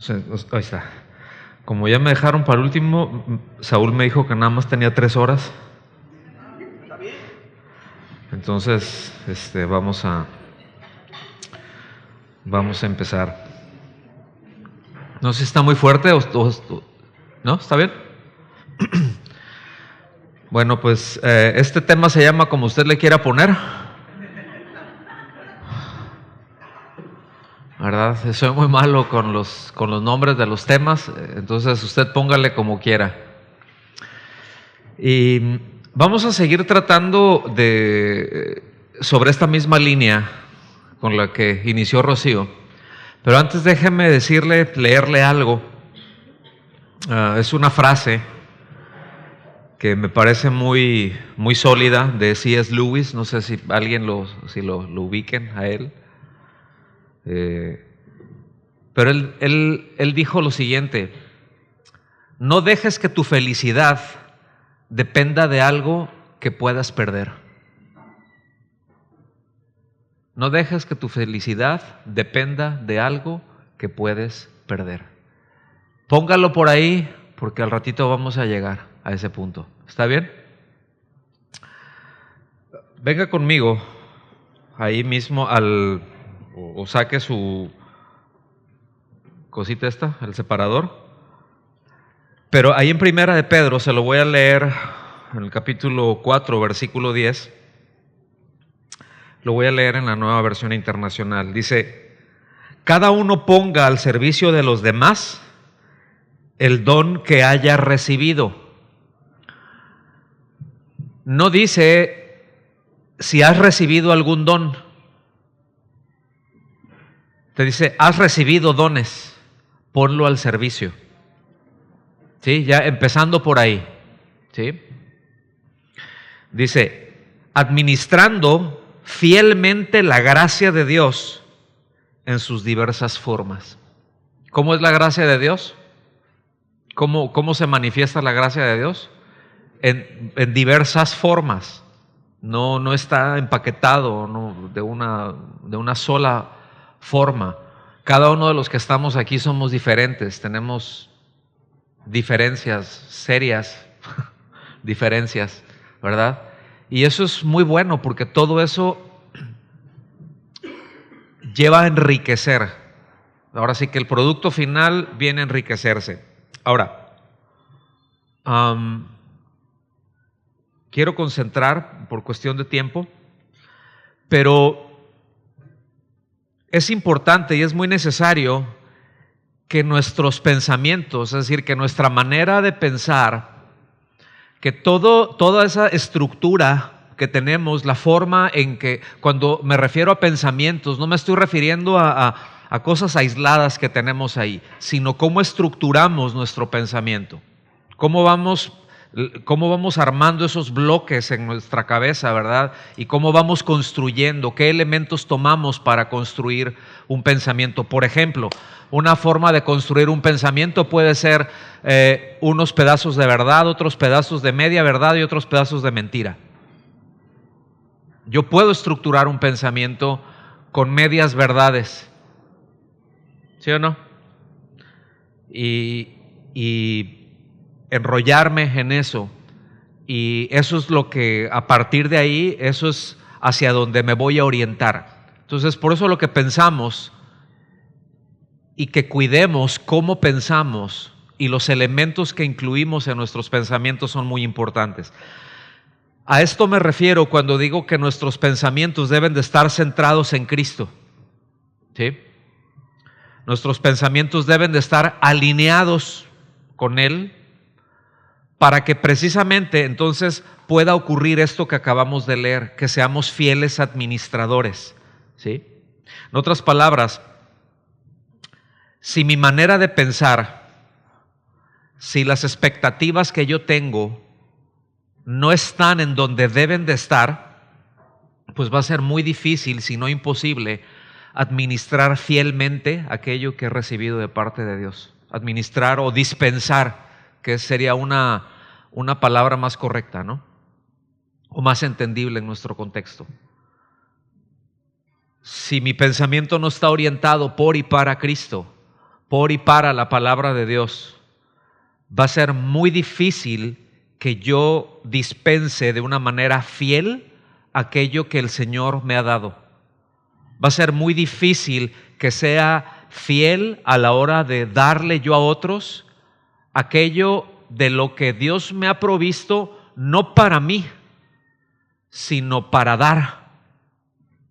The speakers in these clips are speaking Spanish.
Ahí está. Como ya me dejaron para último, Saúl me dijo que nada más tenía 3 horas. Entonces, vamos a empezar. No sé si está muy fuerte ¿no? ¿Está bien? Bueno, pues este tema se llama como usted le quiera poner. ¿Verdad? Soy muy malo con los nombres de los temas, entonces usted póngale como quiera. Y vamos a seguir tratando sobre esta misma línea con la que inició Rocío. Pero antes déjeme leerle algo. Es una frase que me parece muy, muy sólida de C.S. Lewis. No sé si alguien lo ubiquen a él. Pero él dijo lo siguiente: no dejes que tu felicidad dependa de algo que puedas perder. No dejes que tu felicidad dependa de algo que puedes perder. Póngalo por ahí, porque al ratito vamos a llegar a ese punto. ¿Está bien? Venga conmigo ahí mismo o saque su cosita esta, el separador. Pero ahí en Primera de Pedro, se lo voy a leer en el capítulo 4, versículo 10. Lo voy a leer en la Nueva Versión Internacional. Dice: cada uno ponga al servicio de los demás el don que haya recibido. No dice si has recibido algún don. Te dice: has recibido dones, ponlo al servicio. ¿Sí? Ya empezando por ahí. ¿Sí? Dice: administrando fielmente la gracia de Dios en sus diversas formas. ¿Cómo es la gracia de Dios? ¿Cómo se manifiesta la gracia de Dios? En diversas formas. No está empaquetado de una sola forma. Cada uno de los que estamos aquí somos diferentes, tenemos diferencias, serias diferencias, ¿verdad? Y eso es muy bueno, porque todo eso lleva a enriquecer. Ahora sí que el producto final viene a enriquecerse. Ahora, quiero concentrar por cuestión de tiempo, pero es importante y es muy necesario que nuestros pensamientos, es decir, que nuestra manera de pensar, que toda esa estructura que tenemos, la forma en que, cuando me refiero a pensamientos, no me estoy refiriendo a cosas aisladas que tenemos ahí, sino cómo estructuramos nuestro pensamiento, cómo vamos armando esos bloques en nuestra cabeza, ¿verdad? Y cómo vamos construyendo, qué elementos tomamos para construir un pensamiento. Por ejemplo, una forma de construir un pensamiento puede ser unos pedazos de verdad, otros pedazos de media verdad y otros pedazos de mentira. Yo puedo estructurar un pensamiento con medias verdades, ¿sí o no? Y enrollarme en eso, y eso es lo que, a partir de ahí, eso es hacia donde me voy a orientar. Entonces, por eso lo que pensamos y que cuidemos cómo pensamos y los elementos que incluimos en nuestros pensamientos son muy importantes. A esto me refiero cuando digo que nuestros pensamientos deben de estar centrados en Cristo, ¿sí? Nuestros pensamientos deben de estar alineados con Él, para que precisamente entonces pueda ocurrir esto que acabamos de leer, que seamos fieles administradores, ¿sí? En otras palabras, si mi manera de pensar, si las expectativas que yo tengo no están en donde deben de estar, pues va a ser muy difícil, si no imposible, administrar fielmente aquello que he recibido de parte de Dios. Administrar o dispensar, que sería una palabra más correcta, ¿no? O más entendible en nuestro contexto. Si mi pensamiento no está orientado por y para Cristo, por y para la palabra de Dios, va a ser muy difícil que yo dispense de una manera fiel aquello que el Señor me ha dado. Va a ser muy difícil que sea fiel a la hora de darle yo a otros aquello de lo que Dios me ha provisto, no para mí, sino para dar.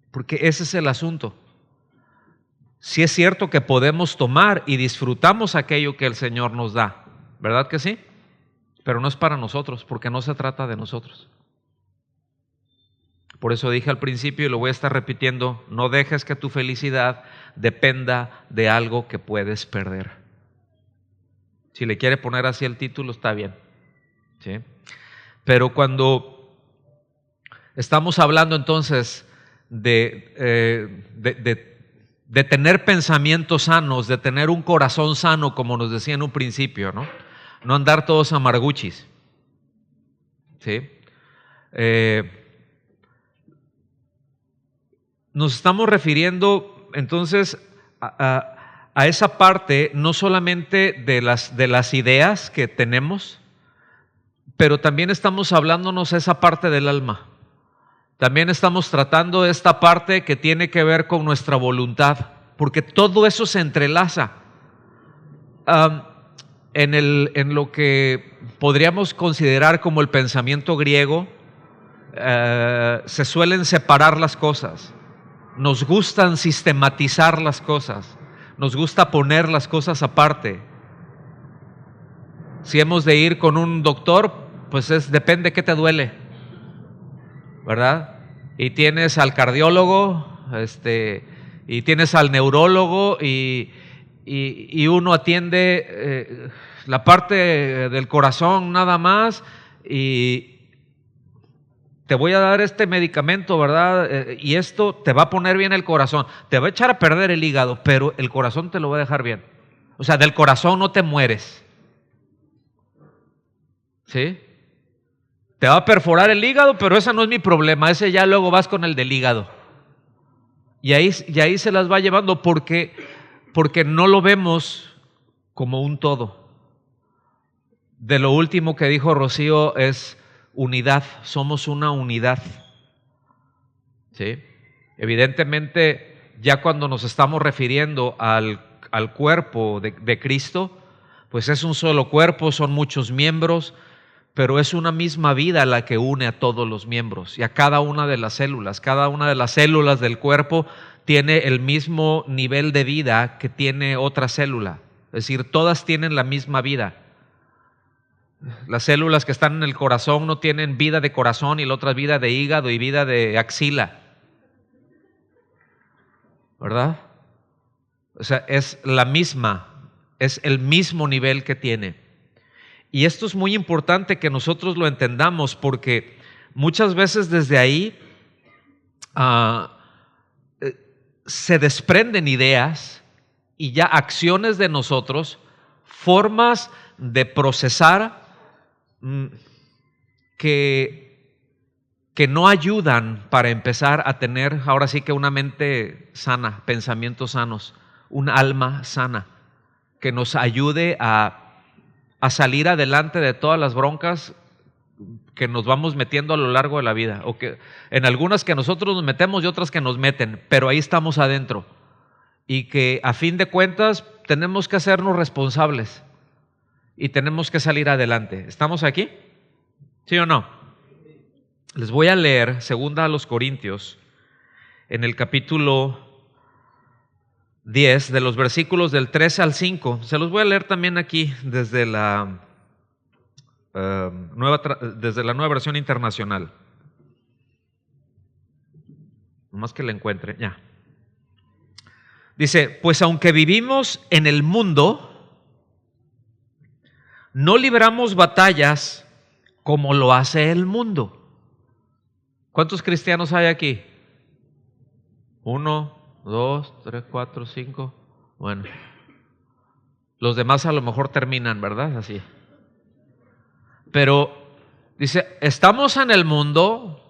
Porque ese es el asunto. Sí es cierto que podemos tomar y disfrutamos aquello que el Señor nos da, ¿verdad que sí? Pero no es para nosotros, porque no se trata de nosotros. Por eso dije al principio y lo voy a estar repitiendo, no dejes que tu felicidad dependa de algo que puedes perder. Si le quiere poner así el título, está bien, ¿sí? Pero cuando estamos hablando entonces de tener pensamientos sanos, de tener un corazón sano, como nos decía en un principio, ¿no? No andar todos amarguchis, ¿sí? Nos estamos refiriendo entonces a esa parte no solamente de las ideas que tenemos, pero también estamos hablándonos esa parte del alma. También estamos tratando esta parte que tiene que ver con nuestra voluntad, porque todo eso se entrelaza. En lo que podríamos considerar como el pensamiento griego, se suelen separar las cosas. Nos gustan sistematizar las cosas, nos gusta poner las cosas aparte. Si hemos de ir con un doctor, pues depende qué te duele, ¿verdad? Y tienes al cardiólogo, y tienes al neurólogo, y uno atiende la parte del corazón nada más, y te voy a dar este medicamento, ¿verdad? Y esto te va a poner bien el corazón, te va a echar a perder el hígado, pero el corazón te lo va a dejar bien. O sea, del corazón no te mueres, ¿sí? Te va a perforar el hígado, pero ese no es mi problema, ese ya luego vas con el del hígado. Y ahí se las va llevando porque no lo vemos como un todo. De lo último que dijo Rocío es unidad, somos una unidad, ¿sí? Evidentemente, ya cuando nos estamos refiriendo al cuerpo de Cristo, pues es un solo cuerpo, son muchos miembros, pero es una misma vida la que une a todos los miembros y a cada una de las células. Cada una de las células del cuerpo tiene el mismo nivel de vida que tiene otra célula, es decir, todas tienen la misma vida. Las células que están en el corazón no tienen vida de corazón y la otra vida de hígado y vida de axila, ¿verdad? O sea, es la misma, es el mismo nivel que tiene. Y esto es muy importante que nosotros lo entendamos porque muchas veces desde ahí se desprenden ideas y ya acciones de nosotros, formas de procesar que no ayudan para empezar a tener ahora sí que una mente sana, pensamientos sanos, un alma sana, que nos ayude a salir adelante de todas las broncas que nos vamos metiendo a lo largo de la vida, o que en algunas que nosotros nos metemos y otras que nos meten, pero ahí estamos adentro, y que a fin de cuentas tenemos que hacernos responsables y tenemos que salir adelante. ¿Estamos aquí? ¿Sí o no? Les voy a leer 2 Corintios en el capítulo 10, de los versículos del 13 al 5. Se los voy a leer también aquí desde la nueva versión internacional. Nomás que la encuentre, ya. Dice, pues aunque vivimos en el mundo, no libramos batallas como lo hace el mundo. ¿Cuántos cristianos hay aquí? 1, 2, 3, 4, 5. Bueno, los demás a lo mejor terminan, ¿verdad? Así. Pero dice, estamos en el mundo,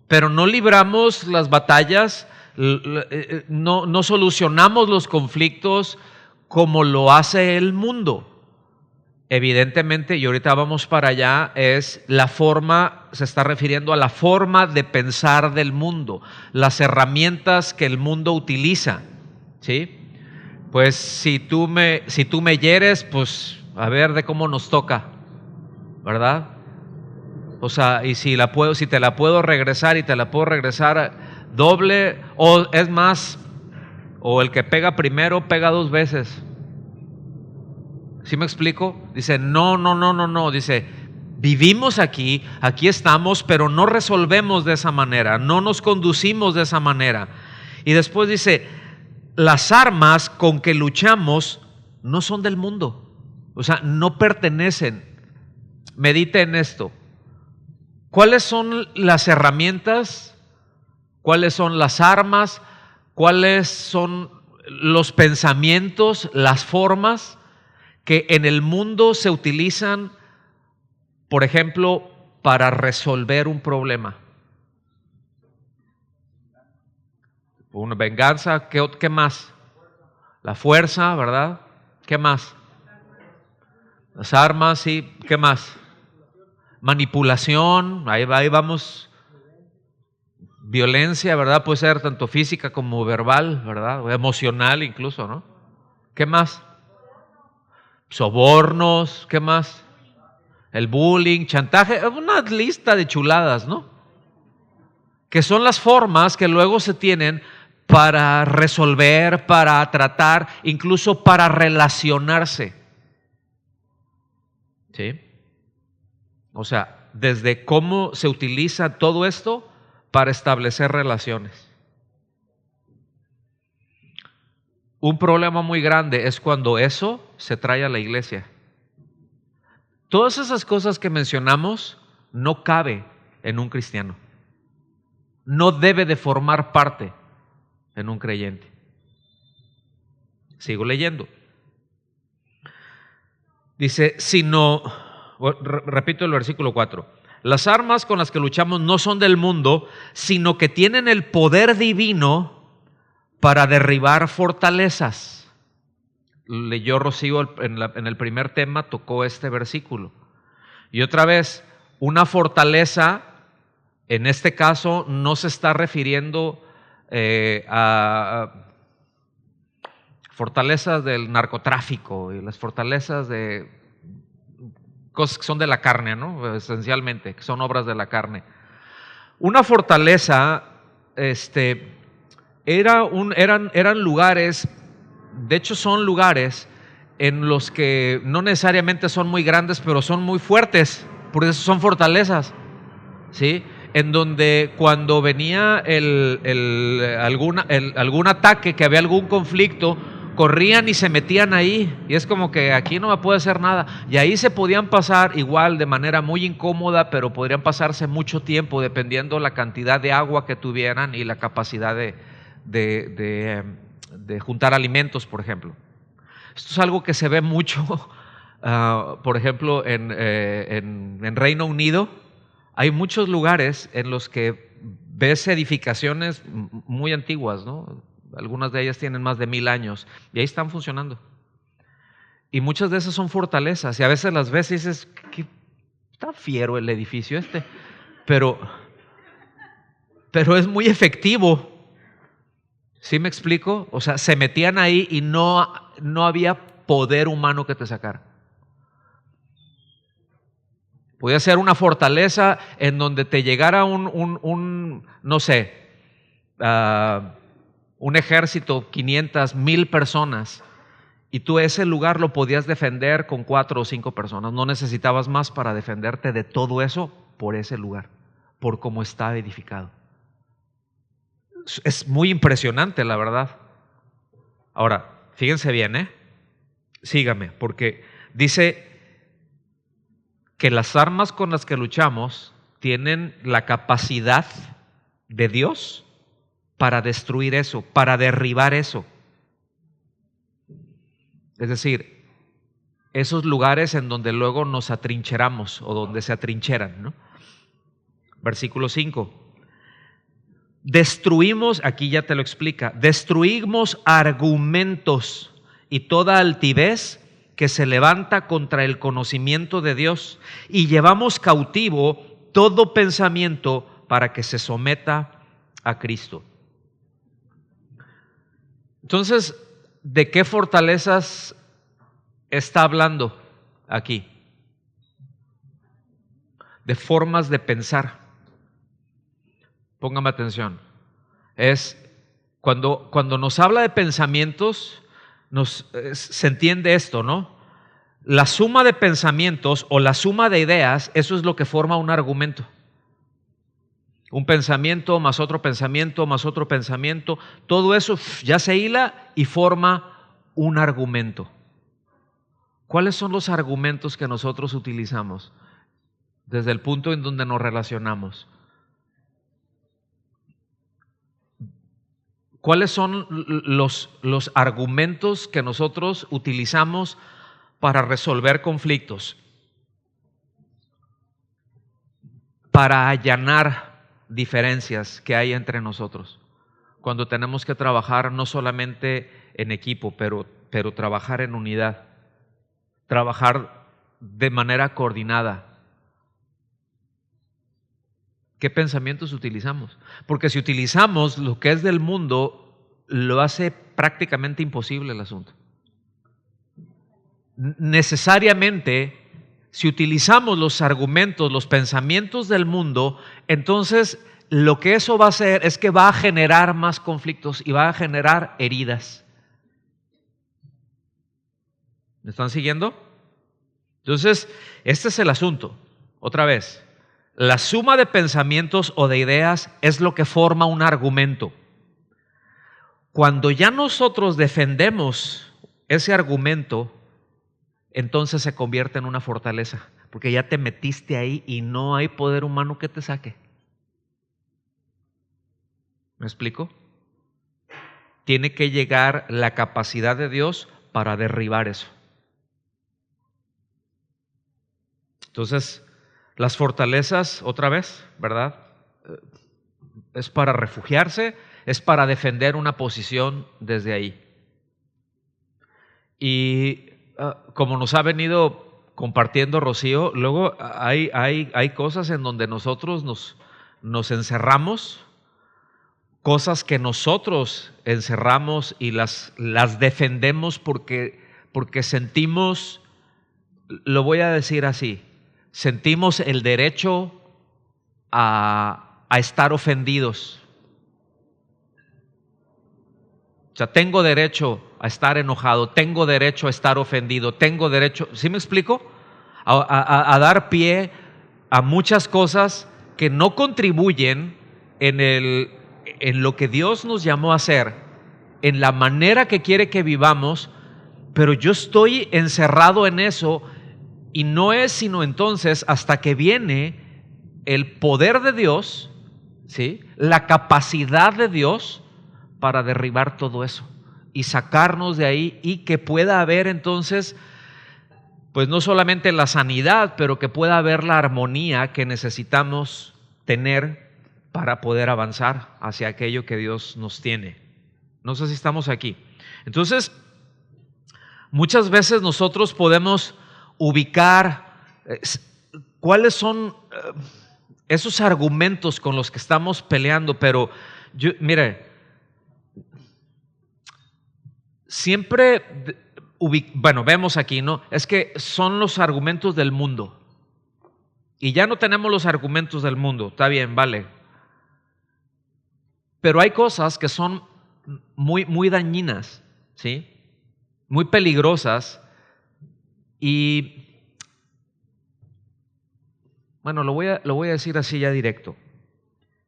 pero no libramos las batallas, no solucionamos los conflictos como lo hace el mundo. Evidentemente, y ahorita vamos para allá, es la forma, se está refiriendo a la forma de pensar del mundo, las herramientas que el mundo utiliza, ¿sí? Pues si tú me hieres, pues a ver de cómo nos toca, ¿verdad? O sea, y si te la puedo regresar y te la puedo regresar doble, o es más, o el que pega primero pega dos veces. ¿Sí me explico? Dice, no. Dice, vivimos aquí estamos, pero no resolvemos de esa manera, no nos conducimos de esa manera. Y después dice, las armas con que luchamos no son del mundo, o sea, no pertenecen. Medita en esto. ¿Cuáles son las herramientas? ¿Cuáles son las armas? ¿Cuáles son los pensamientos, las formas que en el mundo se utilizan, por ejemplo, para resolver un problema? Una venganza, ¿qué más? La fuerza, ¿verdad? ¿Qué más? Las armas, sí, ¿qué más? Manipulación, ahí vamos. Violencia, ¿verdad? Puede ser tanto física como verbal, ¿verdad? O emocional incluso, ¿no? ¿Qué más? Sobornos, ¿qué más? El bullying, chantaje, una lista de chuladas, ¿no? Que son las formas que luego se tienen para resolver, para tratar, incluso para relacionarse. ¿Sí? O sea, desde cómo se utiliza todo esto para establecer relaciones. Un problema muy grande es cuando eso se trae a la iglesia. Todas esas cosas que mencionamos no cabe en un cristiano. No debe de formar parte en un creyente. Sigo leyendo. Dice, repito el versículo 4. Las armas con las que luchamos no son del mundo, sino que tienen el poder divino para derribar fortalezas. Leyó Rocío en el primer tema, tocó este versículo. Y otra vez, una fortaleza, en este caso, no se está refiriendo a fortalezas del narcotráfico y las fortalezas de cosas que son de la carne, ¿no? Esencialmente, que son obras de la carne. Una fortaleza, eran lugares, de hecho son lugares en los que no necesariamente son muy grandes, pero son muy fuertes, por eso son fortalezas, ¿sí? En donde cuando venía algún ataque, que había algún conflicto, corrían y se metían ahí, y es como que aquí no me puede hacer nada, y ahí se podían pasar igual de manera muy incómoda, pero podrían pasarse mucho tiempo dependiendo la cantidad de agua que tuvieran y la capacidad de juntar alimentos, por ejemplo. Esto es algo que se ve mucho, por ejemplo, en Reino Unido. Hay muchos lugares en los que ves edificaciones muy antiguas, ¿no? Algunas de ellas tienen más de 1000 años y ahí están funcionando. Y muchas de esas son fortalezas y a veces las ves y dices, ¿qué está fiero el edificio este? Pero es muy efectivo. ¿Sí me explico? O sea, se metían ahí y no había poder humano que te sacara. Podía ser una fortaleza en donde te llegara un ejército, 500, 1000 personas, y tú ese lugar lo podías defender con 4 o 5 personas. No necesitabas más para defenderte de todo eso por ese lugar, por cómo está edificado. Es muy impresionante, la verdad. Ahora, fíjense bien, sígame, porque dice que las armas con las que luchamos tienen la capacidad de Dios para destruir eso, para derribar eso. Es decir, esos lugares en donde luego nos atrincheramos o donde se atrincheran, ¿no? Versículo 5. Destruimos, aquí ya te lo explica, destruimos argumentos y toda altivez que se levanta contra el conocimiento de Dios, y llevamos cautivo todo pensamiento para que se someta a Cristo. Entonces, ¿de qué fortalezas está hablando aquí? De formas de pensar. Póngame atención. Es cuando nos habla de pensamientos, se entiende esto, ¿no? La suma de pensamientos o la suma de ideas, eso es lo que forma un argumento. Un pensamiento más otro pensamiento más otro pensamiento, todo eso ya se hila y forma un argumento. ¿Cuáles son los argumentos que nosotros utilizamos desde el punto en donde nos relacionamos? ¿Cuáles son los argumentos que nosotros utilizamos para resolver conflictos? Para allanar diferencias que hay entre nosotros. Cuando tenemos que trabajar no solamente en equipo, pero trabajar en unidad. Trabajar de manera coordinada. ¿Qué pensamientos utilizamos? Porque si utilizamos lo que es del mundo, lo hace prácticamente imposible el asunto. Necesariamente, si utilizamos los argumentos, los pensamientos del mundo, entonces lo que eso va a hacer es que va a generar más conflictos y va a generar heridas. ¿Me están siguiendo? Entonces, este es el asunto. Otra vez, la suma de pensamientos o de ideas es lo que forma un argumento. Cuando ya nosotros defendemos ese argumento, entonces se convierte en una fortaleza, porque ya te metiste ahí y no hay poder humano que te saque. ¿Me explico? Tiene que llegar la capacidad de Dios para derribar eso. Entonces, las fortalezas, otra vez, ¿verdad? Es para refugiarse, es para defender una posición desde ahí. Y como nos ha venido compartiendo Rocío, luego hay cosas en donde nosotros nos encerramos, cosas que nosotros encerramos y las defendemos porque sentimos, lo voy a decir así, sentimos el derecho a estar ofendidos. O sea, tengo derecho a estar enojado, tengo derecho a estar ofendido, tengo derecho, ¿sí me explico? A dar pie a muchas cosas que no contribuyen en lo que Dios nos llamó a hacer, en la manera que quiere que vivamos, pero yo estoy encerrado en eso y no es sino entonces hasta que viene el poder de Dios, ¿sí? La capacidad de Dios para derribar todo eso y sacarnos de ahí y que pueda haber entonces, pues no solamente la sanidad, pero que pueda haber la armonía que necesitamos tener para poder avanzar hacia aquello que Dios nos tiene. No sé si estamos aquí. Entonces, muchas veces nosotros podemos ubicar cuáles son esos argumentos con los que estamos peleando, pero mire, siempre, vemos aquí, ¿no? Es que son los argumentos del mundo. Y ya no tenemos los argumentos del mundo, está bien, vale. Pero hay cosas que son muy dañinas, ¿sí? Muy peligrosas. Y, bueno, lo voy a decir así ya directo.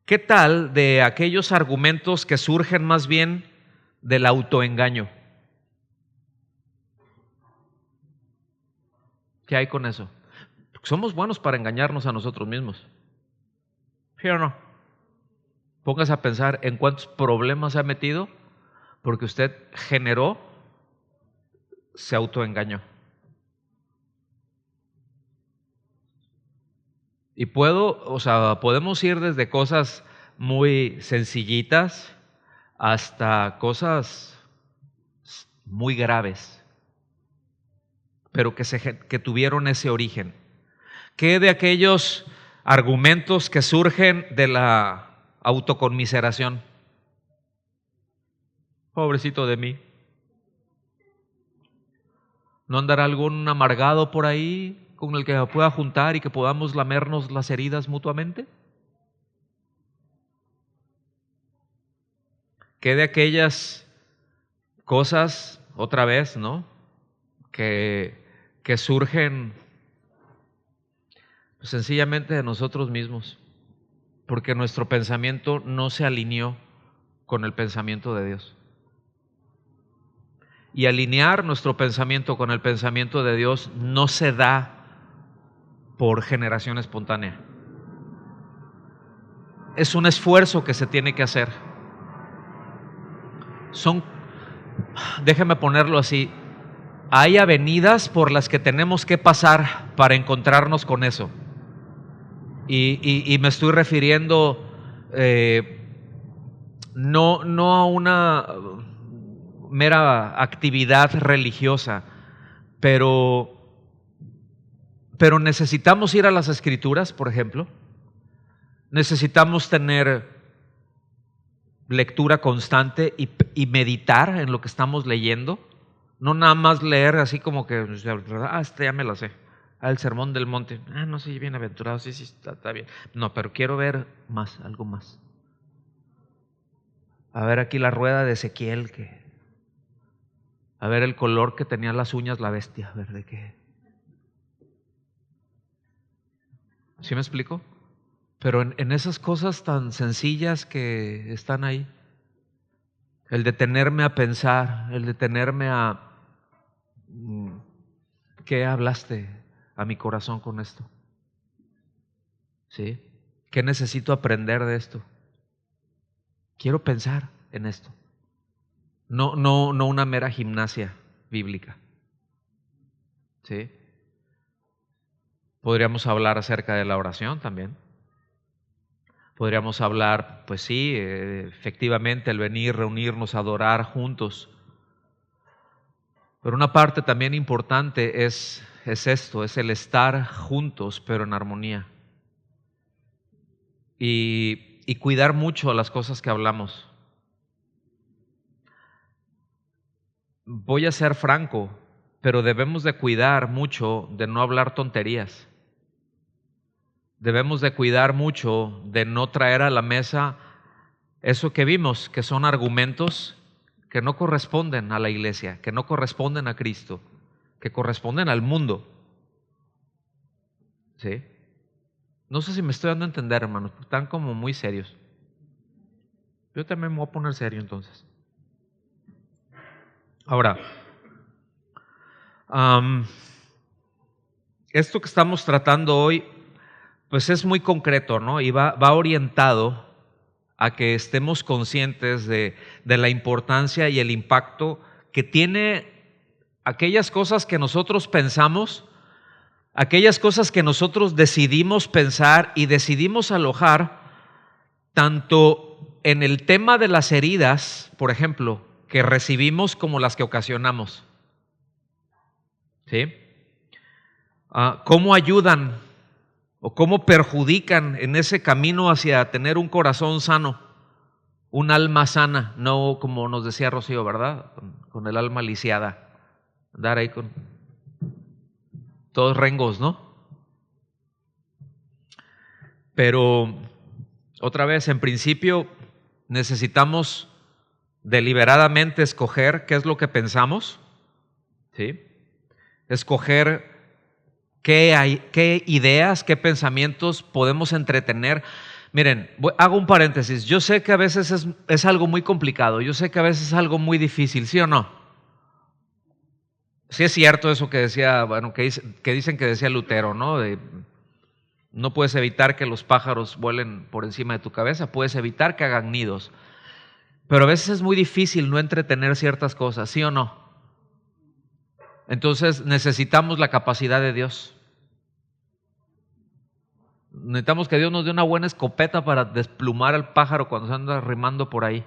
¿Qué tal de aquellos argumentos que surgen más bien del autoengaño? ¿Qué hay con eso? Somos buenos para engañarnos a nosotros mismos. ¿Sí o no? Póngase a pensar en cuántos problemas se ha metido porque usted se autoengañó. Y podemos ir desde cosas muy sencillitas hasta cosas muy graves. pero que tuvieron ese origen? ¿Qué de aquellos argumentos que surgen de la autoconmiseración? Pobrecito de mí. ¿No andará algún amargado por ahí con el que me pueda juntar y que podamos lamernos las heridas mutuamente? ¿Qué de aquellas cosas, otra vez, ¿no?, que surgen pues, sencillamente de nosotros mismos, porque nuestro pensamiento no se alineó con el pensamiento de Dios? Y alinear nuestro pensamiento con el pensamiento de Dios no se da por generación espontánea. Es un esfuerzo que se tiene que hacer. Déjeme ponerlo así, hay avenidas por las que tenemos que pasar para encontrarnos con eso. Y me estoy refiriendo no a una mera actividad religiosa, pero necesitamos ir a las Escrituras, por ejemplo. Necesitamos tener lectura constante y meditar en lo que estamos leyendo. No nada más leer así como que, ya me la sé. El sermón del monte. No sé, bienaventurado, sí, está bien. No, pero quiero ver más, algo más. A ver aquí la rueda de Ezequiel, a ver el color que tenía las uñas la bestia, a ver de qué. ¿Sí me explico? Pero en esas cosas tan sencillas que están ahí, el detenerme a pensar, el detenerme a ¿qué hablaste a mi corazón con esto? ¿Sí? ¿Qué necesito aprender de esto? Quiero pensar en esto. No una mera gimnasia bíblica. ¿Sí? Podríamos hablar acerca de la oración también. Podríamos hablar, pues sí, efectivamente, el venir, reunirnos, adorar juntos. Pero una parte también importante es esto, es el estar juntos, pero en armonía. Y cuidar mucho las cosas que hablamos. Voy a ser franco, pero debemos de cuidar mucho de no hablar tonterías. Debemos de cuidar mucho de no traer a la mesa eso que vimos, que son argumentos que no corresponden a la iglesia, que no corresponden a Cristo, que corresponden al mundo. ¿Sí? No sé si me estoy dando a entender, hermanos, están como muy serios. Yo también me voy a poner serio entonces. Ahora, esto que estamos tratando hoy, pues es muy concreto, ¿no? Y va orientado a que estemos conscientes de la importancia y el impacto que tiene aquellas cosas que nosotros pensamos, aquellas cosas que nosotros decidimos pensar y decidimos alojar, tanto en el tema de las heridas, por ejemplo, que recibimos como las que ocasionamos. ¿Sí? ¿Cómo ayudan o cómo perjudican en ese camino hacia tener un corazón sano, un alma sana? No como nos decía Rocío, ¿verdad? Con el alma lisiada, andar ahí con todos rengos, ¿no? Pero otra vez, en principio necesitamos deliberadamente escoger qué es lo que pensamos, ¿sí? Escoger qué ideas, qué pensamientos podemos entretener. Miren, hago un paréntesis. Yo sé que a veces es algo muy complicado, yo sé que a veces es algo muy difícil, ¿sí o no? Sí es cierto eso que decía, bueno, que dicen que decía Lutero, ¿no? No puedes evitar que los pájaros vuelen por encima de tu cabeza, puedes evitar que hagan nidos. Pero a veces es muy difícil no entretener ciertas cosas, ¿sí o no? Entonces necesitamos la capacidad de Dios. Necesitamos que Dios nos dé una buena escopeta para desplumar al pájaro cuando se anda arrimando por ahí.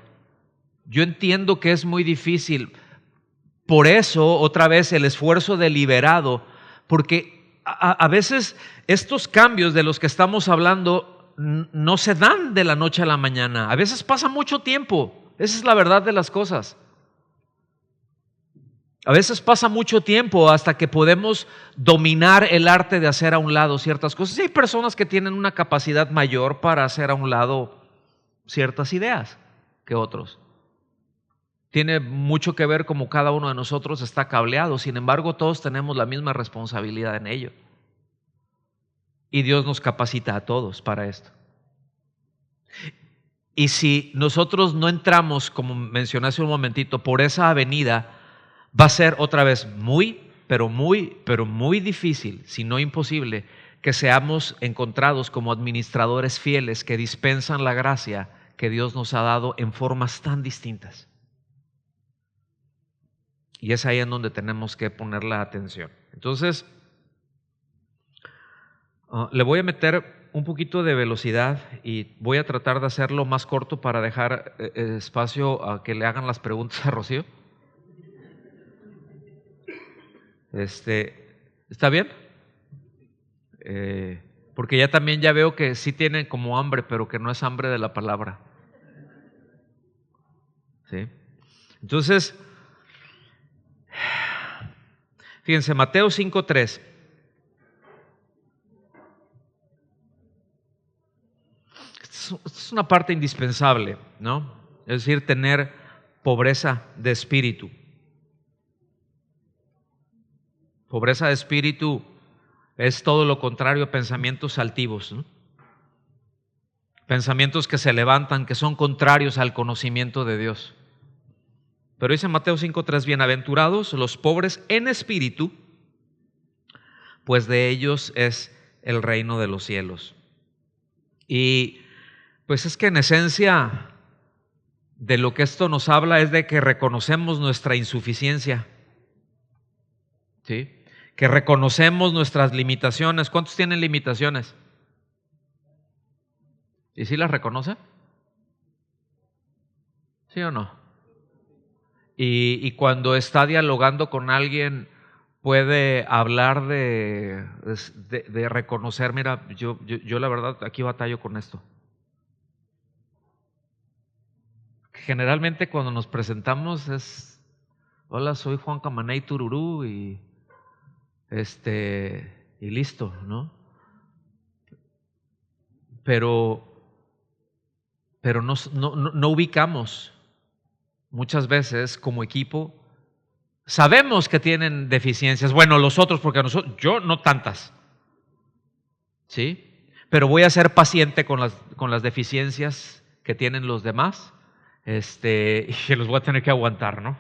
Yo entiendo que es muy difícil, Por eso, otra vez, el esfuerzo deliberado, porque a veces estos cambios de los que estamos hablando no se dan de la noche a la mañana. A veces pasa mucho tiempo. Esa es la verdad de las cosas. A veces pasa mucho tiempo hasta que podemos dominar el arte de hacer a un lado ciertas cosas. Y hay personas que tienen una capacidad mayor para hacer a un lado ciertas ideas que otros. Tiene mucho que ver cómo cada uno de nosotros está cableado. Sin embargo, todos tenemos la misma responsabilidad en ello. Y Dios nos capacita a todos para esto. Y si nosotros no entramos, como mencioné hace un momentito, por esa avenida, va a ser otra vez muy difícil, si no imposible, que seamos encontrados como administradores fieles que dispensan la gracia que Dios nos ha dado en formas tan distintas. Y es ahí en donde tenemos que poner la atención. Entonces, le voy a meter un poquito de velocidad y voy a tratar de hacerlo más corto para dejar espacio a que le hagan las preguntas a Rocío. ¿Está bien? Porque ya también ya veo que sí tienen como hambre, pero que no es hambre de la palabra. ¿Sí? Entonces, fíjense, Mateo 5:3. Esta es una parte indispensable, ¿no? Es decir, tener pobreza de espíritu. Pobreza de espíritu es todo lo contrario a pensamientos altivos, ¿no? Pensamientos que se levantan, que son contrarios al conocimiento de Dios. Pero dice Mateo 5:3, bienaventurados los pobres en espíritu, pues de ellos es el reino de los cielos. Y pues es que en esencia de lo que esto nos habla es de que reconocemos nuestra insuficiencia, ¿sí? Que reconocemos nuestras limitaciones. ¿Cuántos tienen limitaciones? ¿Y sí las reconoce? ¿Sí o no? Y cuando está dialogando con alguien puede hablar de reconocer, mira, yo la verdad aquí batallo con esto. Generalmente cuando nos presentamos es, hola, soy Juan Camaney Tururú y listo, ¿no? Pero no ubicamos muchas veces como equipo. Sabemos que tienen deficiencias, bueno, los otros, porque yo no tantas, ¿sí? Pero voy a ser paciente con las deficiencias que tienen los demás, y que los voy a tener que aguantar, ¿no?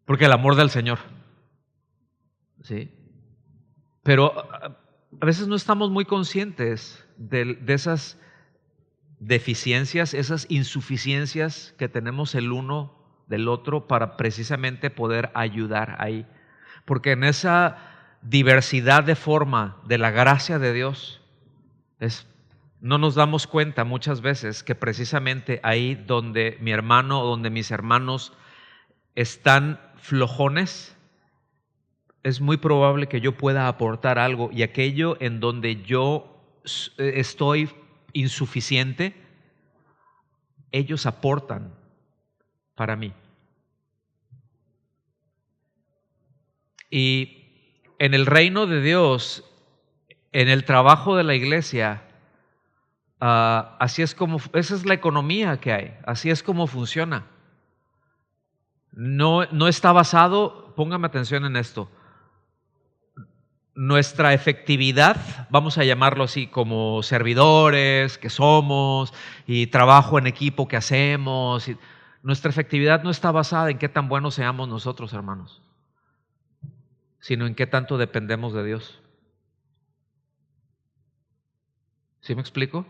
Porque el amor del Señor, ¿sí? Pero a veces no estamos muy conscientes de esas deficiencias, esas insuficiencias que tenemos el uno del otro para precisamente poder ayudar ahí. Porque en esa diversidad de forma de la gracia de Dios, no nos damos cuenta muchas veces que precisamente ahí donde mi hermano o donde mis hermanos están flojones, es muy probable que yo pueda aportar algo, y aquello en donde yo estoy insuficiente, ellos aportan para mí. Y en el reino de Dios, en el trabajo de la iglesia, así es como, esa es la economía que hay, así es como funciona. No está basado, póngame atención en esto, nuestra efectividad, vamos a llamarlo así, como servidores que somos y trabajo en equipo que hacemos, nuestra efectividad no está basada en qué tan buenos seamos nosotros, hermanos, sino en qué tanto dependemos de Dios. ¿Sí me explico?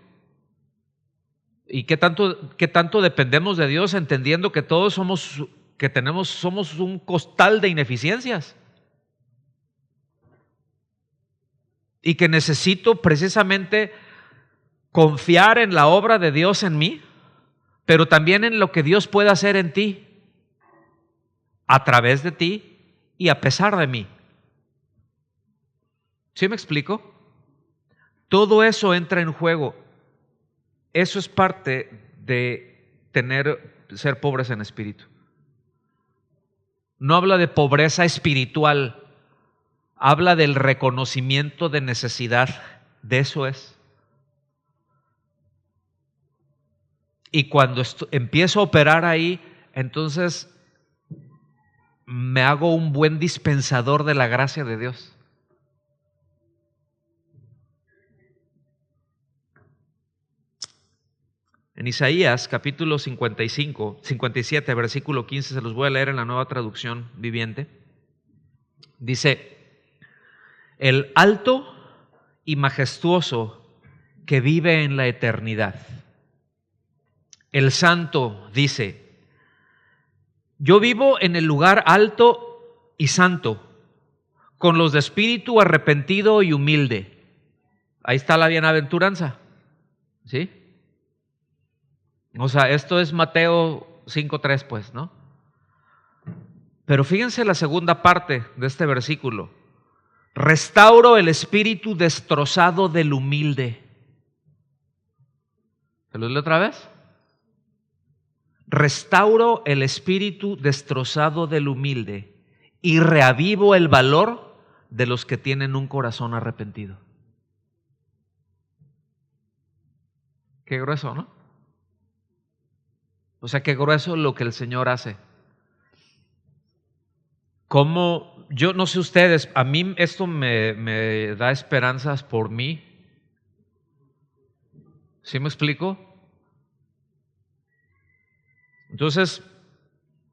¿Y qué tanto dependemos de Dios, entendiendo que todos somos un costal de ineficiencias? Y que necesito precisamente confiar en la obra de Dios en mí, pero también en lo que Dios puede hacer en ti. a través de ti y a pesar de mí. ¿Sí me explico? Todo eso entra en juego. Eso es parte de ser pobres en espíritu. No habla de pobreza espiritual, habla del reconocimiento de necesidad. De eso es. Y cuando empiezo a operar ahí, entonces me hago un buen dispensador de la gracia de Dios. En Isaías capítulo 57, versículo 15, se los voy a leer en la Nueva Traducción Viviente. Dice: el alto y majestuoso que vive en la eternidad, el santo, dice: yo vivo en el lugar alto y santo, con los de espíritu arrepentido y humilde. Ahí está la bienaventuranza, ¿sí? O sea, esto es Mateo 5:3, pues, ¿no? Pero fíjense la segunda parte de este versículo: restauro el espíritu destrozado del humilde. ¿Se lo leo otra vez? Restauro el espíritu destrozado del humilde y reavivo el valor de los que tienen un corazón arrepentido. Qué grueso, ¿no? O sea, qué grueso lo que el Señor hace. Como, yo no sé ustedes, a mí esto me da esperanzas por mí. ¿Sí me explico? Entonces,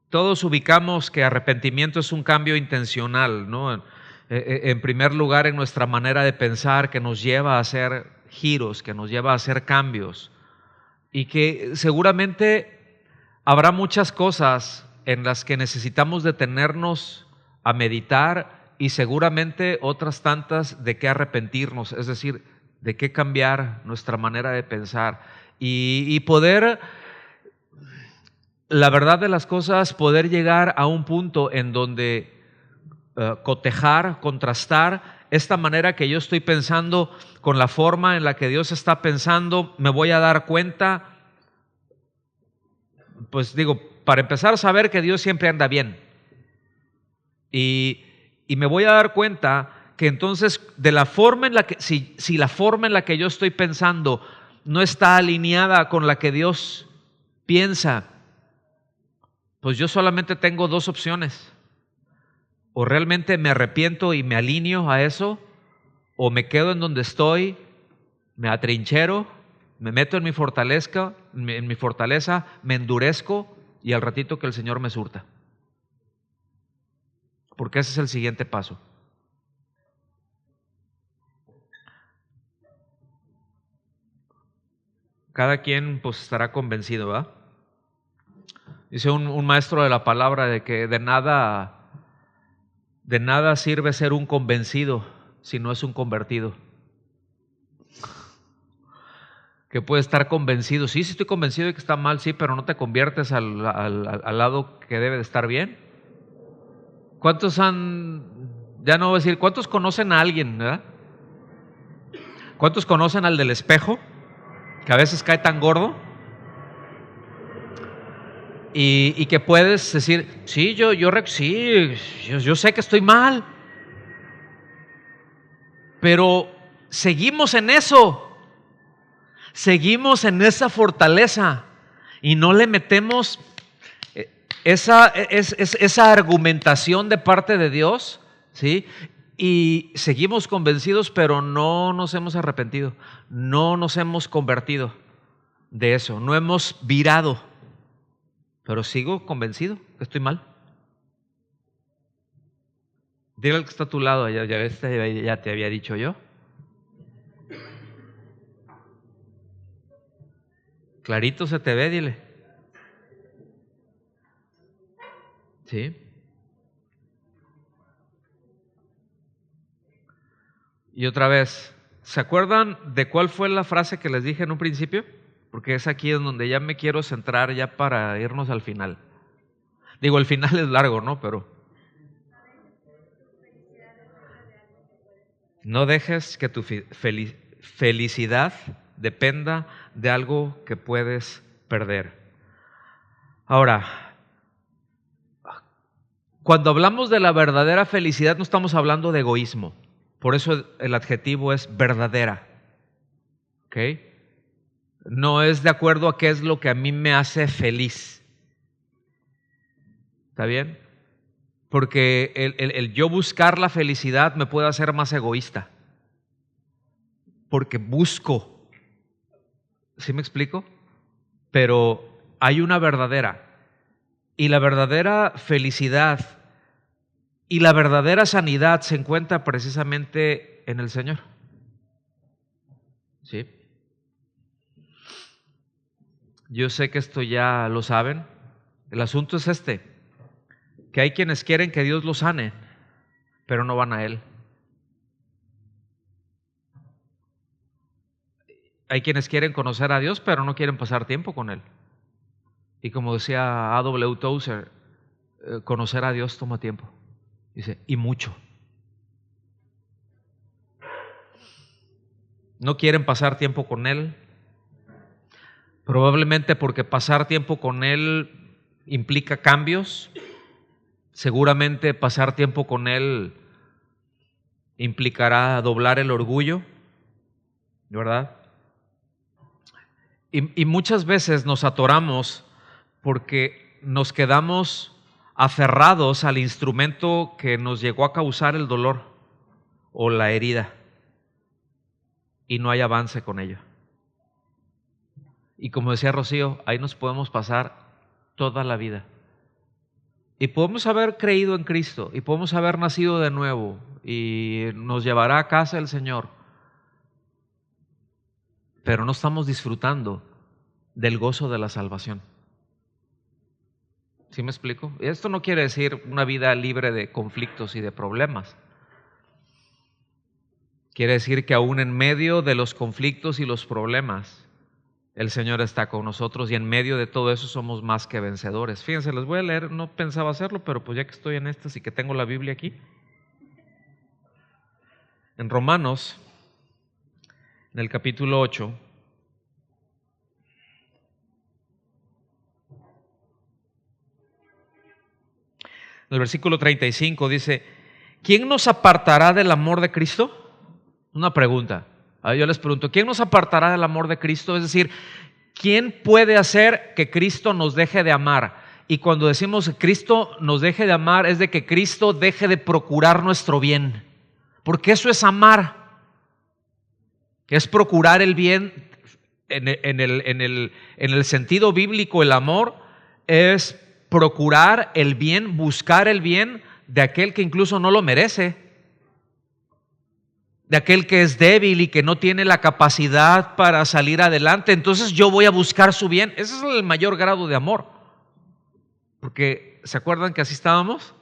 todos ubicamos que arrepentimiento es un cambio intencional, ¿no? En primer lugar, en nuestra manera de pensar, que nos lleva a hacer giros, que nos lleva a hacer cambios, y que seguramente habrá muchas cosas en las que necesitamos detenernos a meditar, y seguramente otras tantas de qué arrepentirnos, es decir, de qué cambiar nuestra manera de pensar y poder, la verdad de las cosas, poder llegar a un punto en donde cotejar, contrastar esta manera que yo estoy pensando con la forma en la que Dios está pensando. Me voy a dar cuenta, pues digo, para empezar, a saber que Dios siempre anda bien. Y me voy a dar cuenta que entonces, de la forma en la que, si la forma en la que yo estoy pensando no está alineada con la que Dios piensa, pues yo solamente tengo dos opciones: o realmente me arrepiento y me alineo a eso, o me quedo en donde estoy, me atrinchero, me meto en mi fortaleza, me endurezco, y al ratito que el Señor me surta. Porque ese es el siguiente paso. Cada quien pues estará convencido, ¿verdad? Dice un maestro de la palabra de que de nada sirve ser un convencido si no es un convertido. Que puede estar convencido, sí estoy convencido de que está mal, sí, pero no te conviertes al lado que debe de estar bien. ¿Cuántos ya no voy a decir, cuántos conocen a alguien, ¿verdad? ¿Cuántos conocen al del espejo, que a veces cae tan gordo? Y que puedes decir, sí, yo sé que estoy mal, pero seguimos en eso, seguimos en esa fortaleza y no le metemos esa argumentación de parte de Dios, ¿sí? Y seguimos convencidos, pero no nos hemos arrepentido, no nos hemos convertido de eso, no hemos virado, pero sigo convencido que estoy mal. Dile al que está a tu lado, ya te había dicho yo. Clarito se te ve, dile. ¿Sí? Y otra vez, ¿se acuerdan de cuál fue la frase que les dije en un principio? Porque es aquí en donde ya me quiero centrar ya para irnos al final. Digo, el final es largo, ¿no? Pero no dejes que tu felicidad dependa de algo que puedes perder. Ahora, cuando hablamos de la verdadera felicidad no estamos hablando de egoísmo. Por eso el adjetivo es verdadera. ¿Ok? No es de acuerdo a qué es lo que a mí me hace feliz. ¿Está bien? Porque el yo buscar la felicidad me puede hacer más egoísta. Porque busco. ¿Sí me explico? Pero hay una verdadera. Y la verdadera felicidad y la verdadera sanidad se encuentra precisamente en el Señor. ¿Sí? Yo sé que esto ya lo saben. El asunto es que hay quienes quieren que Dios los sane, pero no van a Él. Hay quienes quieren conocer a Dios, pero no quieren pasar tiempo con Él. Y como decía A.W. Tozer, conocer a Dios toma tiempo. Dice, y mucho. No quieren pasar tiempo con Él, probablemente porque pasar tiempo con Él implica cambios. Seguramente pasar tiempo con Él implicará doblar el orgullo, ¿verdad? Y muchas veces nos atoramos porque nos quedamos aferrados al instrumento que nos llegó a causar el dolor o la herida y no hay avance con ello. Y como decía Rocío, ahí nos podemos pasar toda la vida. Y podemos haber creído en Cristo y podemos haber nacido de nuevo y nos llevará a casa el Señor, pero no estamos disfrutando del gozo de la salvación. ¿Sí me explico? Esto no quiere decir una vida libre de conflictos y de problemas. Quiere decir que aún en medio de los conflictos y los problemas, el Señor está con nosotros y en medio de todo eso somos más que vencedores. Fíjense, les voy a leer, no pensaba hacerlo, pero pues ya que estoy en estas y que tengo la Biblia aquí. En Romanos, en el capítulo 8, en el versículo 35 dice, ¿quién nos apartará del amor de Cristo? Una pregunta. Yo les pregunto, ¿quién nos apartará del amor de Cristo? Es decir, ¿quién puede hacer que Cristo nos deje de amar? Y cuando decimos que Cristo nos deje de amar, es de que Cristo deje de procurar nuestro bien. Porque eso es amar. Es procurar el bien en el sentido bíblico. El amor es procurar el bien, buscar el bien de aquel que incluso no lo merece, de aquel que es débil y que no tiene la capacidad para salir adelante. Entonces yo voy a buscar su bien. Ese es el mayor grado de amor. Porque, ¿se acuerdan que así estábamos?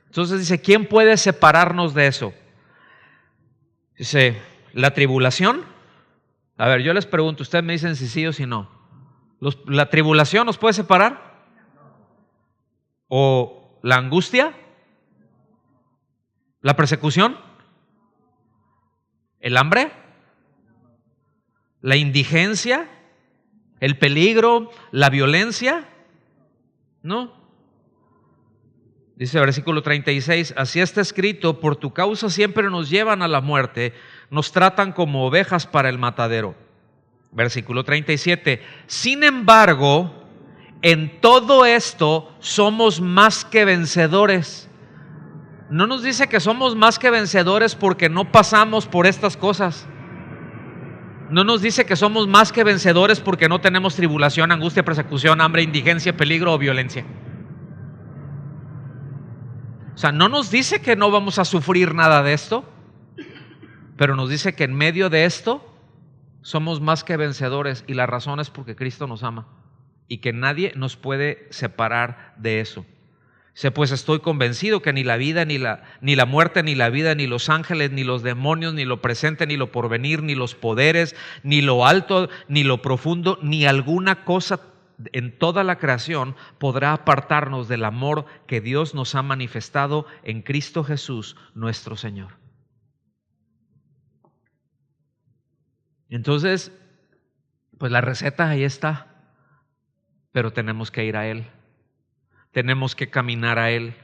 Entonces dice, ¿quién puede separarnos de eso? Dice, ¿la tribulación? A ver, yo les pregunto, ustedes me dicen si sí o si no. ¿La tribulación nos puede separar? ¿O la angustia? ¿La persecución? ¿El hambre? ¿La indigencia? ¿El peligro? ¿La violencia? No. Dice el versículo 36, así está escrito, por tu causa siempre nos llevan a la muerte, nos tratan como ovejas para el matadero. Versículo 37, sin embargo, en todo esto somos más que vencedores. No nos dice que somos más que vencedores porque no pasamos por estas cosas. No nos dice que somos más que vencedores porque no tenemos tribulación, angustia, persecución, hambre, indigencia, peligro o violencia. O sea, no nos dice que no vamos a sufrir nada de esto, pero nos dice que en medio de esto somos más que vencedores y la razón es porque Cristo nos ama y que nadie nos puede separar de eso. Dice, pues estoy convencido que ni la vida, ni la muerte, ni la vida, ni los ángeles, ni los demonios, ni lo presente, ni lo porvenir, ni los poderes, ni lo alto, ni lo profundo, ni alguna cosa en toda la creación podrá apartarnos del amor que Dios nos ha manifestado en Cristo Jesús, nuestro Señor. Entonces, pues la receta ahí está, pero tenemos que ir a Él, tenemos que caminar a Él.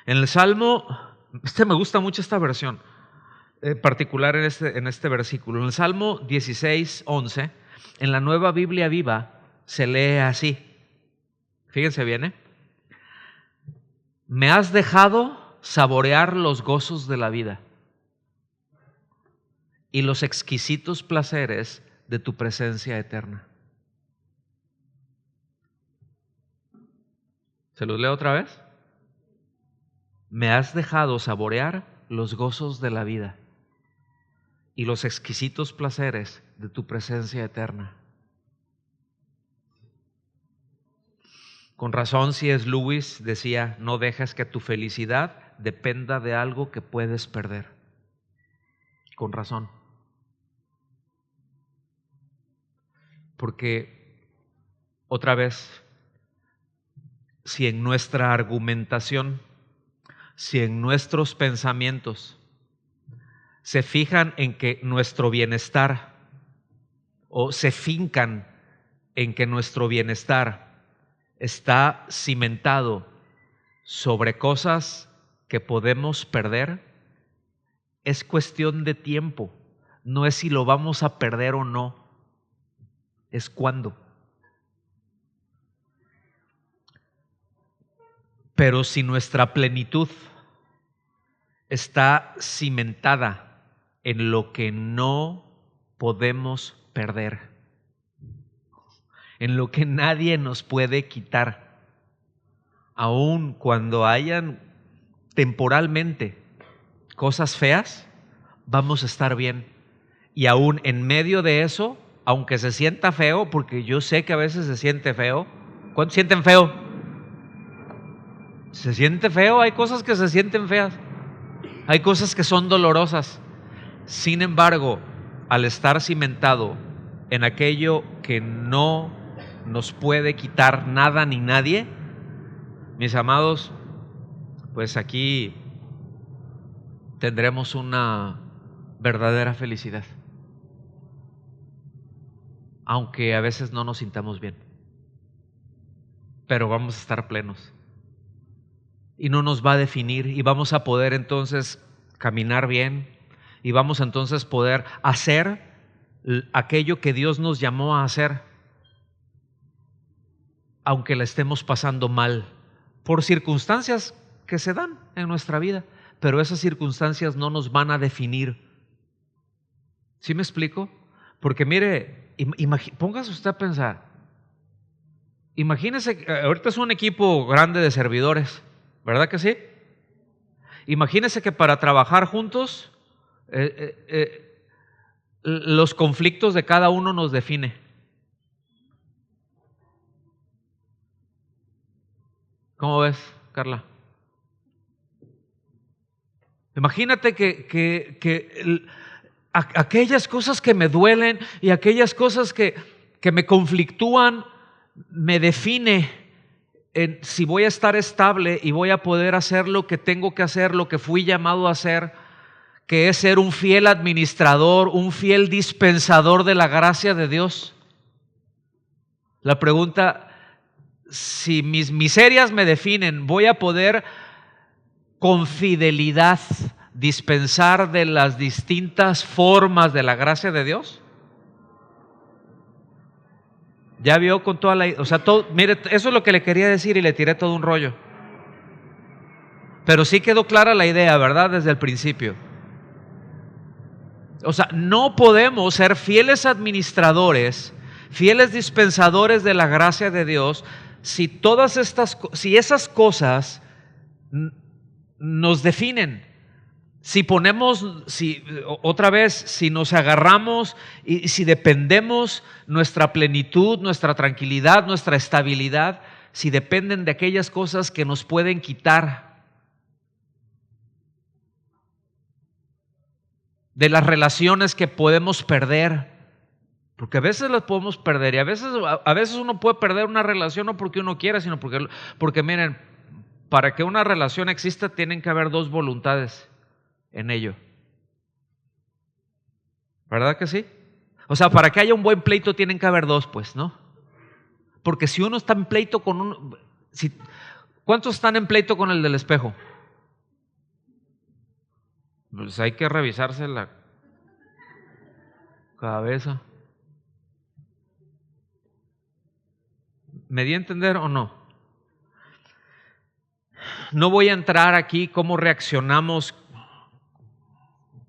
En el Salmo, me gusta mucho esta versión, particular en este versículo. En el Salmo 16:11, en la Nueva Biblia Viva, se lee así. Fíjense bien, ¿eh? Me has dejado saborear los gozos de la vida y los exquisitos placeres de tu presencia eterna. ¿Se los leo otra vez? Me has dejado saborear los gozos de la vida y los exquisitos placeres de tu presencia eterna. Con razón, C.S. Lewis decía, no dejes que tu felicidad dependa de algo que puedes perder. Con razón. Porque, otra vez, si en nuestra argumentación, si en nuestros pensamientos se fijan en que nuestro bienestar o se fincan en que nuestro bienestar está cimentado sobre cosas que podemos perder, es cuestión de tiempo. No es si lo vamos a perder o no, es cuándo. Pero si nuestra plenitud está cimentada en lo que no podemos perder, en lo que nadie nos puede quitar, aun cuando hayan temporalmente cosas feas, vamos a estar bien. Y aún en medio de eso, aunque se sienta feo, porque yo sé que a veces se siente feo. ¿Cuántos sienten feo? Se siente feo, hay cosas que se sienten feas, hay cosas que son dolorosas. Sin embargo, al estar cimentado en aquello que no nos puede quitar nada ni nadie, mis amados, pues aquí tendremos una verdadera felicidad, aunque a veces no nos sintamos bien, pero vamos a estar plenos y no nos va a definir, y vamos a poder entonces caminar bien, y vamos a entonces poder hacer aquello que Dios nos llamó a hacer, aunque la estemos pasando mal por circunstancias que se dan en nuestra vida, pero esas circunstancias no nos van a definir. ¿Sí me explico? Porque mire, póngase usted a pensar, imagínese, ahorita es un equipo grande de servidores, ¿verdad que sí? Imagínese que para trabajar juntos los conflictos de cada uno nos define. ¿Cómo ves, Carla? Imagínate que aquellas cosas que me duelen y aquellas cosas que me conflictúan me define en si voy a estar estable y voy a poder hacer lo que tengo que hacer, lo que fui llamado a hacer, que es ser un fiel administrador, un fiel dispensador de la gracia de Dios. La pregunta, si mis miserias me definen, ¿voy a poder con fidelidad dispensar de las distintas formas de la gracia de Dios? Ya vio con toda la... O sea, mire, eso es lo que le quería decir y le tiré todo un rollo. Pero sí quedó clara la idea, ¿verdad? Desde el principio. O sea, no podemos ser fieles administradores, fieles dispensadores de la gracia de Dios si esas cosas nos definen. Si nos agarramos y si dependemos nuestra plenitud, nuestra tranquilidad, nuestra estabilidad, si dependen de aquellas cosas que nos pueden quitar, de las relaciones que podemos perder, Porque a veces las podemos perder y a veces uno puede perder una relación no porque uno quiera, sino porque miren, para que una relación exista tienen que haber dos voluntades en ello. ¿Verdad que sí? O sea, para que haya un buen pleito tienen que haber dos, pues, ¿no? Porque si uno está en pleito con uno... ¿Cuántos están en pleito con el del espejo? Pues hay que revisarse la cabeza. ¿Me di a entender o no? No voy a entrar aquí cómo reaccionamos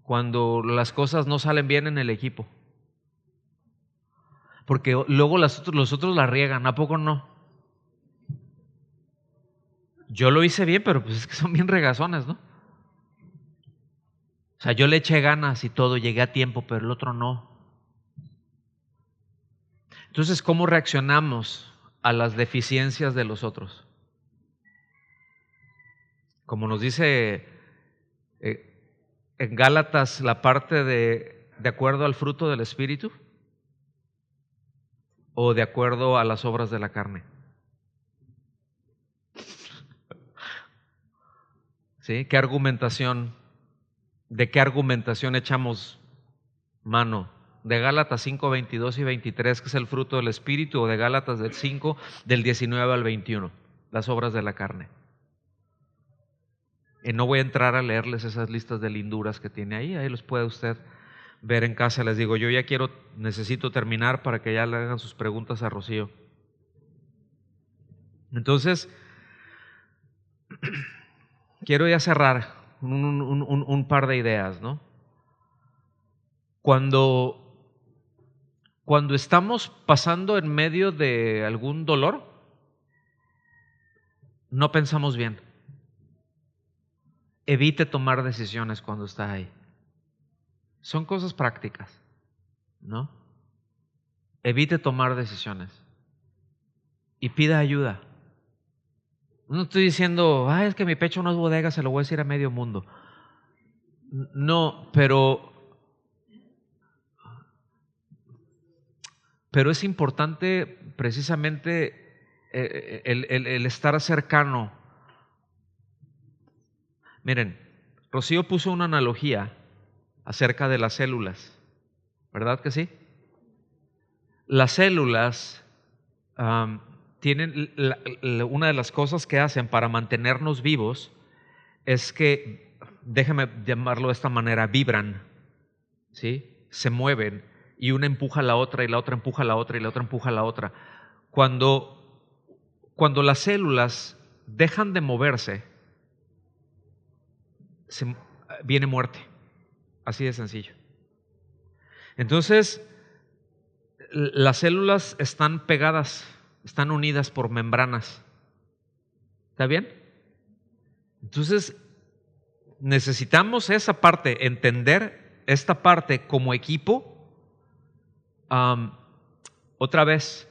cuando las cosas no salen bien en el equipo. Porque luego los otros la riegan, ¿a poco no? Yo lo hice bien, pero pues es que son bien regazones, ¿no? O sea, yo le eché ganas y todo, llegué a tiempo, pero el otro no. Entonces, ¿cómo reaccionamos a las deficiencias de los otros? Como nos dice en Gálatas la parte de acuerdo al fruto del Espíritu o de acuerdo a las obras de la carne. ¿Sí? ¿Qué argumentación? ¿De qué argumentación echamos mano? ¿De Gálatas 5, 22 y 23, que es el fruto del Espíritu, o de Gálatas del 5, del 19 al 21, las obras de la carne? Y no voy a entrar a leerles esas listas de linduras que tiene ahí los puede usted ver en casa. Les digo, yo ya necesito terminar para que ya le hagan sus preguntas a Rocío. Entonces, quiero ya cerrar un par de ideas, ¿no? Cuando estamos pasando en medio de algún dolor, no pensamos bien. Evite tomar decisiones cuando está ahí. Son cosas prácticas, ¿no? Evite tomar decisiones y pida ayuda. No estoy diciendo, es que mi pecho no es bodega, se lo voy a decir a medio mundo. No, pero es importante precisamente el estar cercano. Miren, Rocío puso una analogía acerca de las células, ¿verdad que sí? Las células tienen una de las cosas que hacen para mantenernos vivos es que, déjame llamarlo de esta manera, vibran, ¿sí? Se mueven y una empuja a la otra y la otra empuja a la otra y la otra empuja a la otra. Cuando las células dejan de moverse, viene muerte, así de sencillo. Entonces, las células están pegadas, están unidas por membranas. ¿Está bien? Entonces, necesitamos esa parte, entender esta parte como equipo. Otra vez,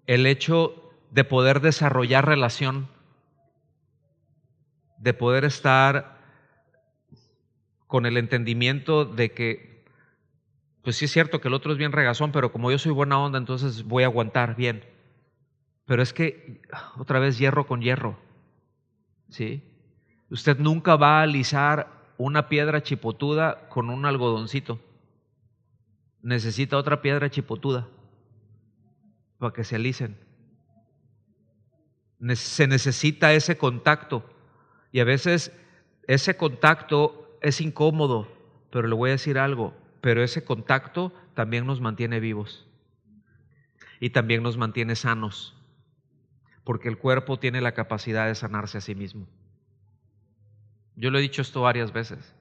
el hecho de poder desarrollar relación, de poder estar con el entendimiento de que, pues sí es cierto que el otro es bien regazón, pero como yo soy buena onda, entonces voy a aguantar bien. Pero es que, otra vez, hierro con hierro, ¿sí? Usted nunca va a alisar una piedra chipotuda con un algodoncito. Necesita otra piedra chipotuda para que se alisen. Se necesita ese contacto y a veces ese contacto es incómodo, pero le voy a decir algo, pero ese contacto también nos mantiene vivos y también nos mantiene sanos, porque el cuerpo tiene la capacidad de sanarse a sí mismo. Yo lo he dicho esto varias veces.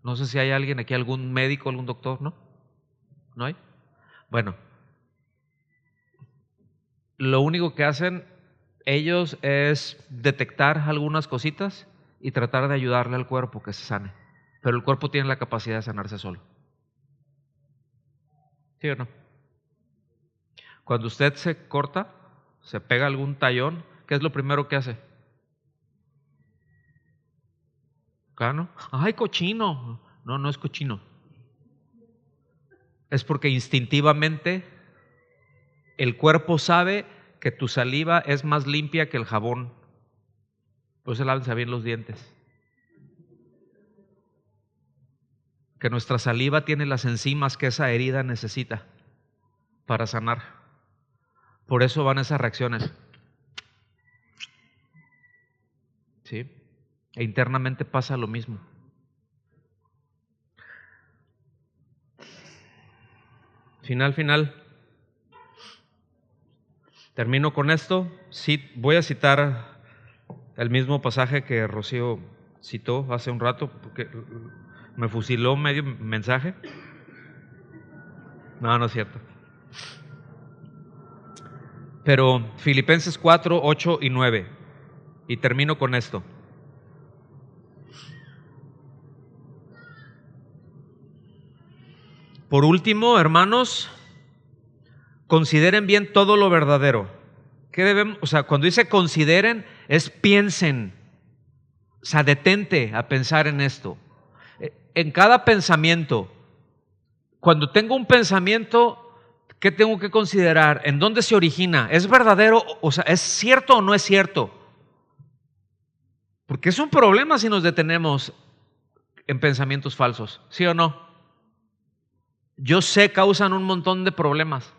No sé si hay alguien aquí, algún médico, algún doctor, ¿no? ¿No hay? Bueno, lo único que hacen ellos es detectar algunas cositas y tratar de ayudarle al cuerpo que se sane. Pero el cuerpo tiene la capacidad de sanarse solo. ¿Sí o no? Cuando usted se corta, se pega algún tallón, ¿qué es lo primero que hace? ¿Cano? ¡Ay, cochino! No, no es cochino. es porque instintivamente el cuerpo sabe que tu saliva es más limpia que el jabón. Por eso lávense bien los dientes. Que nuestra saliva tiene las enzimas que esa herida necesita para sanar. Por eso van esas reacciones. ¿Sí? E internamente pasa lo mismo. Final. Termino con esto. Sí, voy a citar el mismo pasaje que Rocío citó hace un rato, porque me fusiló medio mensaje. No es cierto. Pero Filipenses 4, 8 y 9. Y termino con esto. Por último, hermanos, consideren bien todo lo verdadero. ¿Qué debemos? O sea, cuando dice consideren, es piensen. O sea, detente a pensar en esto. En cada pensamiento, cuando tengo un pensamiento, ¿qué tengo que considerar? ¿En dónde se origina? ¿Es verdadero? O sea, ¿es cierto o no es cierto? Porque es un problema si nos detenemos en pensamientos falsos, ¿sí o no? Yo sé, causan un montón de problemas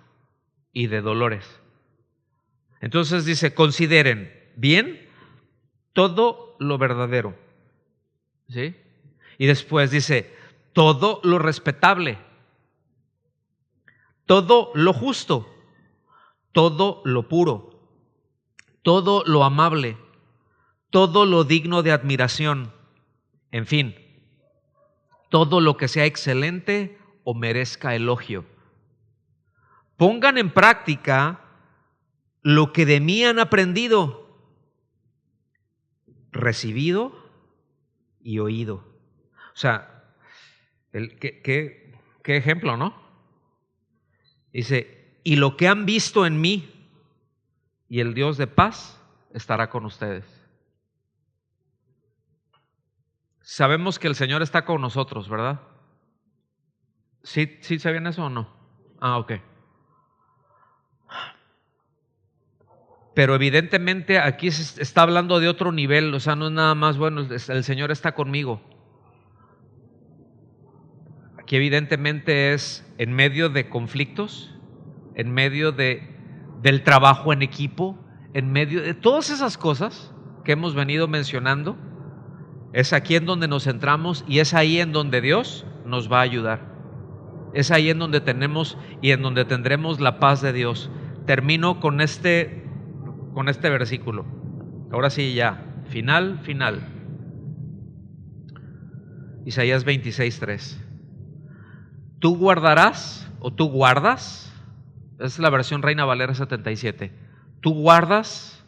y de dolores. Entonces dice, consideren bien todo lo verdadero, ¿sí? Y después dice, todo lo respetable, todo lo justo, todo lo puro, todo lo amable, todo lo digno de admiración, en fin, todo lo que sea excelente o merezca elogio. Pongan en práctica lo que de mí han aprendido, recibido y oído. O sea, ¿qué ejemplo, no? Dice, y lo que han visto en mí, y el Dios de paz estará con ustedes. Sabemos que el Señor está con nosotros, ¿verdad? ¿Sí sabían eso o no? Ok. Pero evidentemente aquí se está hablando de otro nivel, o sea, no es nada más, bueno, el Señor está conmigo. Aquí evidentemente es en medio de conflictos, en medio del trabajo en equipo, en medio de todas esas cosas que hemos venido mencionando. Es aquí en donde nos centramos y es ahí en donde Dios nos va a ayudar. Es ahí en donde tenemos y en donde tendremos la paz de Dios. Termino con este versículo. Ahora sí, ya, final. Isaías 26:3. Tú guardarás o tú guardas, es la versión Reina Valera 77. Tú guardas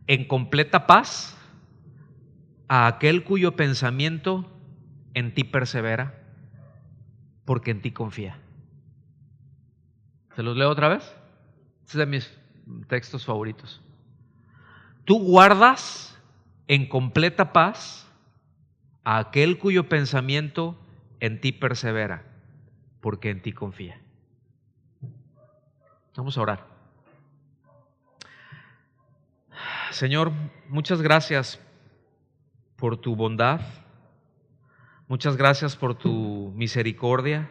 en completa paz a aquel cuyo pensamiento en ti persevera, porque en ti confía. ¿Se los leo otra vez? Este es de mis textos favoritos. Tú guardas en completa paz a aquel cuyo pensamiento en ti persevera, porque en ti confía. Vamos a orar. Señor, muchas gracias por tu bondad, muchas gracias por tu misericordia,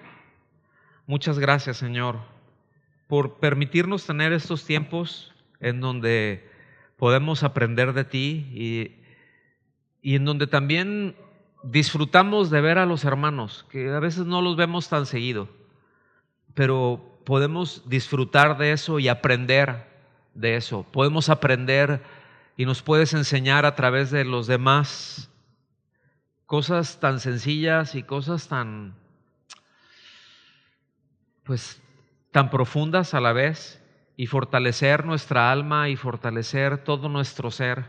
muchas gracias, Señor, por permitirnos tener estos tiempos en donde podemos aprender de ti y en donde también disfrutamos de ver a los hermanos, que a veces no los vemos tan seguido, pero podemos disfrutar de eso y aprender de eso. Podemos aprender y nos puedes enseñar a través de los demás cosas tan sencillas y cosas tan profundas a la vez, y fortalecer nuestra alma y fortalecer todo nuestro ser.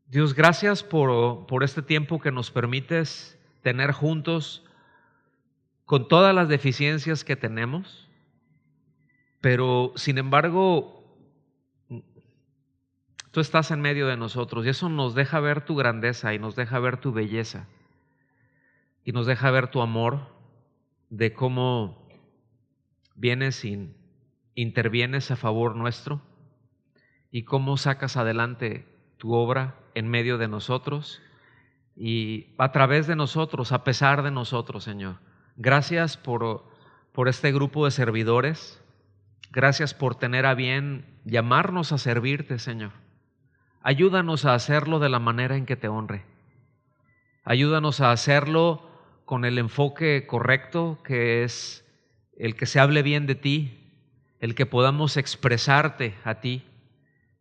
Dios, gracias por este tiempo que nos permites tener juntos con todas las deficiencias que tenemos, pero sin embargo tú estás en medio de nosotros y eso nos deja ver tu grandeza y nos deja ver tu belleza y nos deja ver tu amor de cómo vienes y intervienes a favor nuestro y cómo sacas adelante tu obra en medio de nosotros y a través de nosotros, a pesar de nosotros, Señor. Gracias por este grupo de servidores. Gracias por tener a bien llamarnos a servirte, Señor. Ayúdanos a hacerlo de la manera en que te honre. Ayúdanos a hacerlo con el enfoque correcto, que es el que se hable bien de ti, el que podamos expresarte a ti,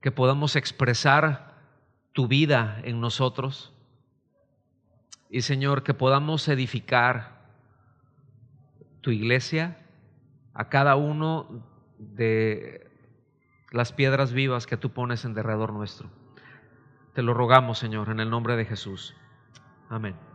que podamos expresar tu vida en nosotros. Y Señor, que podamos edificar tu iglesia a cada uno de las piedras vivas que tú pones en derredor nuestro. Te lo rogamos, Señor, en el nombre de Jesús. Amén.